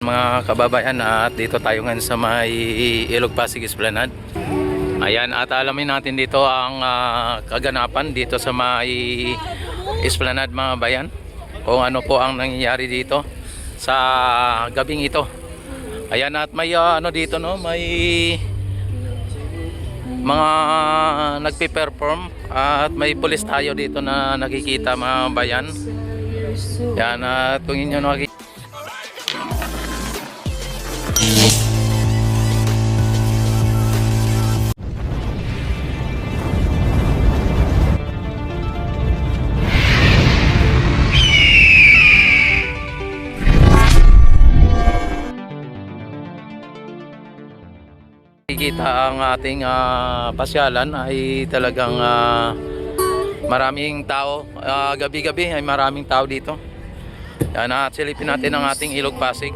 Mga kababayan, at dito tayo ngayon sa may Ilog Pasig Esplanade. Ayan, at alamin natin dito ang kaganapan dito sa may Esplanade mga bayan, kung ano po ang nangyayari dito sa gabing ito. Ayan, at may dito no, may mga nagpe-perform at may pulis tayo dito na nakikita mga bayan. Yan, at kung inyo nakikita, ang ating pasyalan ay talagang maraming tao. Gabi-gabi ay maraming tao dito. Yan, at silipin natin ang ating Ilog Pasig.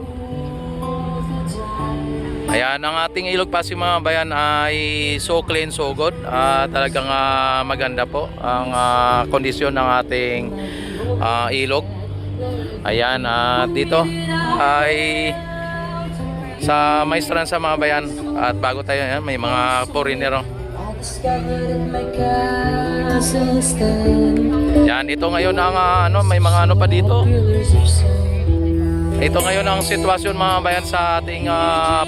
Ayan, ang ating Ilog Pasig mga bayan ay so clean, so good. Talagang maganda po ang kondisyon ng ating ilog. Ayan, at dito ay sa maestran sa mga bayan. At bago tayo, yan, may mga foreigner. Yan, ito ngayon ang may mga pa dito. Ito ngayon ang sitwasyon mga bayan sa ating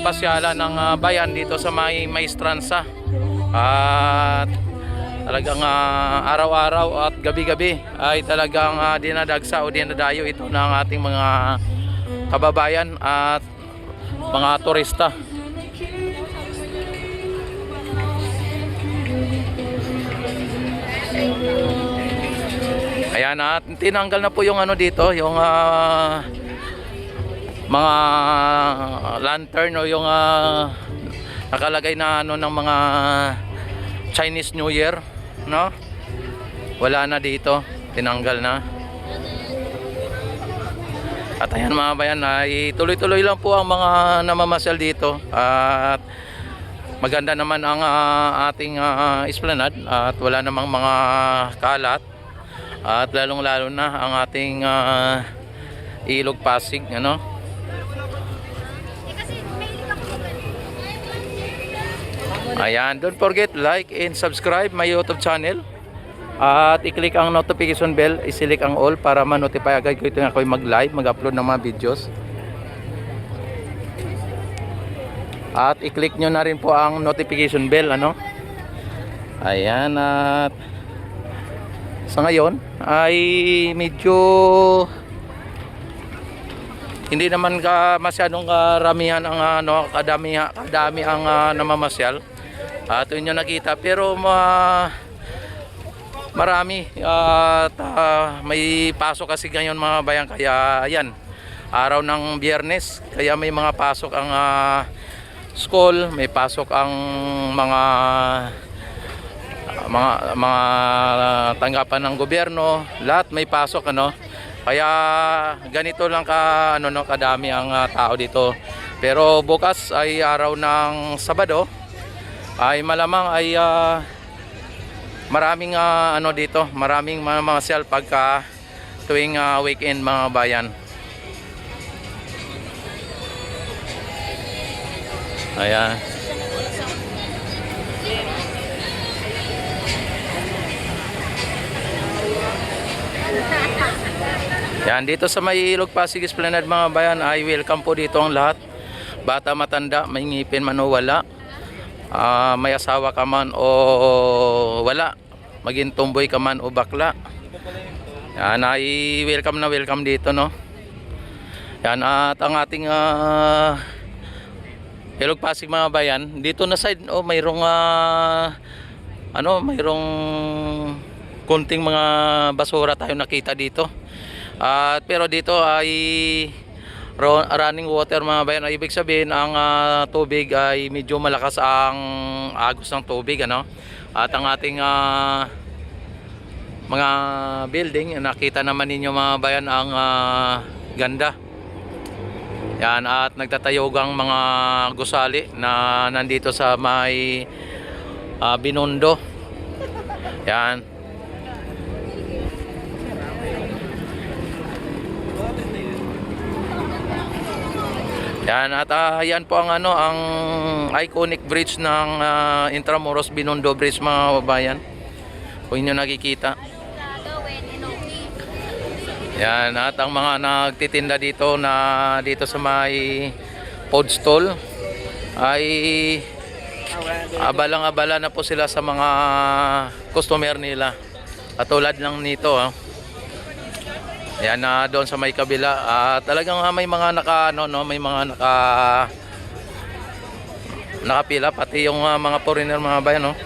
pasyalan ng bayan dito sa may maestransa. At talagang araw-araw at gabi-gabi ay talagang dinadagsa o dinadayo ito ng ating mga kababayan at mga turista. Ayan, at tinanggal na po yung dito, yung mga lantern o yung nakalagay na ng mga Chinese New Year, no? Wala na dito, tinanggal na. At ayan mga bayan, ay tuloy-tuloy lang po ang mga namamasyal dito. At maganda naman ang ating esplanade at wala namang mga kalat. At lalong-lalo na ang ating Ilog Pasig, ano? Ayan, don't forget like and subscribe my YouTube channel. At i-click ang notification bell, i-select ang all para ma-notify agad ko ito na ako'y mag-live, mag-upload ng mga videos. At i-click nyo na rin po ang notification bell, ano? Ayan, at sa ngayon ay medyo hindi naman masyadong karamihan ang kadami ang namamasyal. At yun yung nakita, pero marami at may pasok kasi ngayon mga bayan, kaya ayan, araw ng Biyernes, kaya may mga pasok ang school, may pasok ang mga tanggapan ng gobyerno, lahat may pasok, ano? Kaya ganito lang kadami ang tao dito. Pero bukas ay araw ng Sabado, ay malamang ay maraming dito, maraming mga sale pagka tuwing weekend mga bayan. Ayan. Yan, dito sa may Ilog Pasig Esplanade mga bayan ay welcome po dito ang lahat. Bata, matanda, may ngipin man o wala, may asawa ka man o wala, maging tumboy ka man o bakla. Yan, ay welcome na welcome dito, no? Yan, at ang ating Ilog Pasig mga bayan, dito na side mayroong mayroong kunting mga basura tayo nakita dito. Pero dito ay running water mga bayan. Ibig sabihin ang tubig ay medyo malakas ang agos ng tubig, ano? At ang ating mga building, nakita naman ninyo mga bayan ang ganda. Yan, at nagtatayogang mga gusali na nandito sa may Binondo. Yan. Yan, at yan po ang ano, ang iconic bridge ng Intramuros Binondo Bridge, mga kababayan. Kung inyo nakikita. Yan, at ang mga nagtitinda dito dito sa may food stall ay abalang-abala na po sila sa mga customer nila. Katulad lang nito, Yan na doon sa may kabila. Talagang may mga may mga nakapila, pati yung mga foreigner, mga bayan,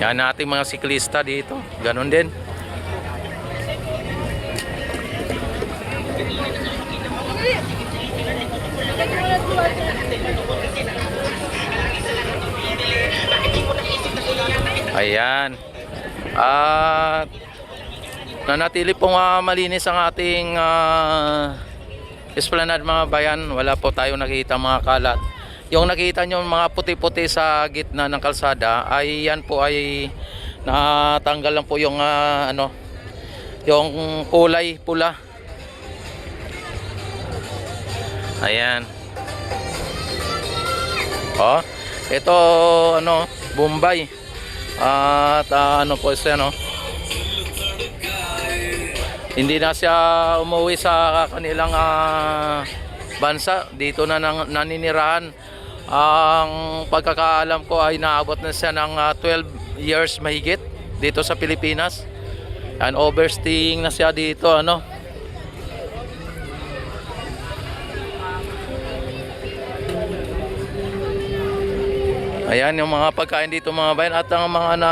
Yan ating mga siklista dito. Ganon din. Ayan. At nanatili pong malinis ang ating esplanade, mga bayan. Wala po tayo nakita mga kalat. Yung nakita nyo mga puti-puti sa gitna ng kalsada ay yan po ay natanggal lang po yung yung kulay pula. Ayan. Ito Bombay. At po siya, hindi na siya umuwi sa kanilang bansa. Dito na naninirahan. Ang pagkakaalam ko ay naabot na siya ng 12 years mahigit dito sa Pilipinas. And overstaying na siya dito, Ayan yung mga pagkain dito, mga bayan. At ang mga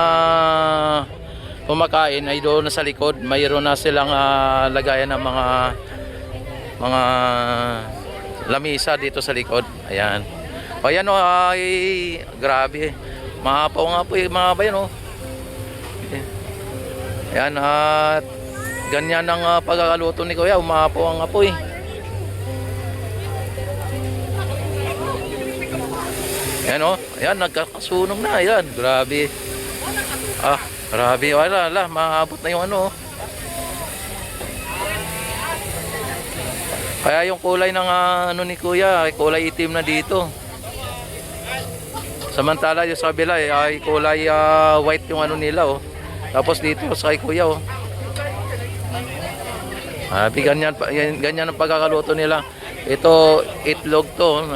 kumakain ay doon na sa likod. Mayroon na silang lagayan ng mga lamisa dito sa likod. Ayan. Ayan ay grabe. Maapaw nga po mga bayan, Ayan, at ganyan ang pagkakaluto ni Kuya. Umapaw ang apoy. Ayan, ayan, nagkakasunog na. Ayan, grabe. Grabe. Wala, maabot na yung Kaya yung kulay ng ni Kuya ay kulay itim na dito. Samantala yung sa kabila ay kulay white yung nila, Tapos dito sa kay Kuya, ganyan ang pagkakaluto nila. Ito itlog to,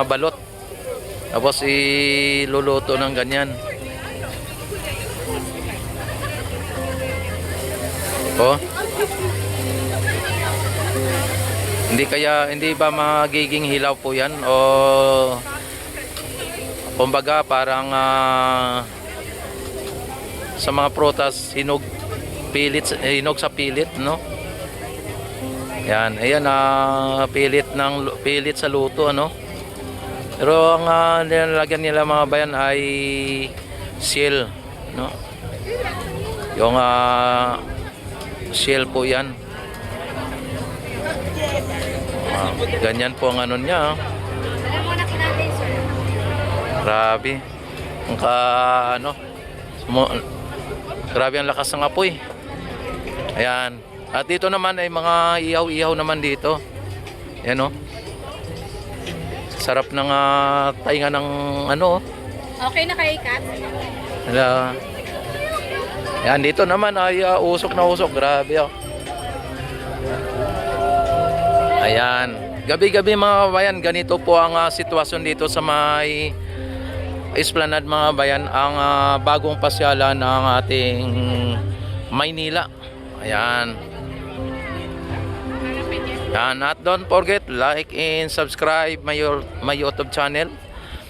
balot. Tapos iluluto ng ganyan. Hindi ba magiging hilaw po yan, o kumbaga parang sa mga prutas hinog sa pilit, Yan, ayan, pilit sa luto, Pero ang nilalagyan nila, mga bayan, ay shell, Yung shell po yan. Ganyan po ang niya, Grabe. Grabe ang lakas ng apoy. Ayan. At dito naman ay mga ihaw-ihaw naman dito. Ayan, sarap ng tainga ng Okay na kay Kat? Ayan, dito naman ay usok na usok. Grabe, Ayan. Gabi-gabi, mga bayan, ganito po ang sitwasyon dito sa may esplanade, mga bayan, ang bagong pasyalan ng ating Maynila. Ayan. At don't forget, like and subscribe my YouTube channel.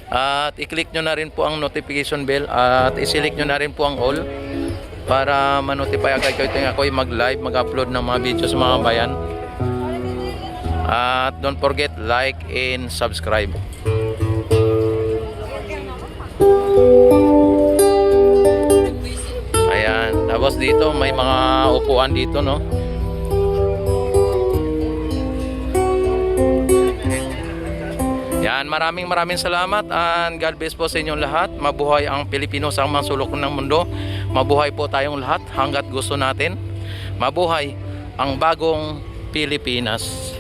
At i-click nyo na rin po ang notification bell at i-select nyo na rin po ang all para ma-notify agad kayo tuwing ako'y mag-live, mag-upload ng mga videos, mga bayan. At don't forget, like and subscribe. Ayan, tapos dito may mga upuan dito, Yan, maraming salamat and God bless po sa inyong lahat. Mabuhay ang Pilipino sa mga sulok ng mundo. Mabuhay po tayong lahat hanggat gusto natin. Mabuhay ang bagong Pilipinas.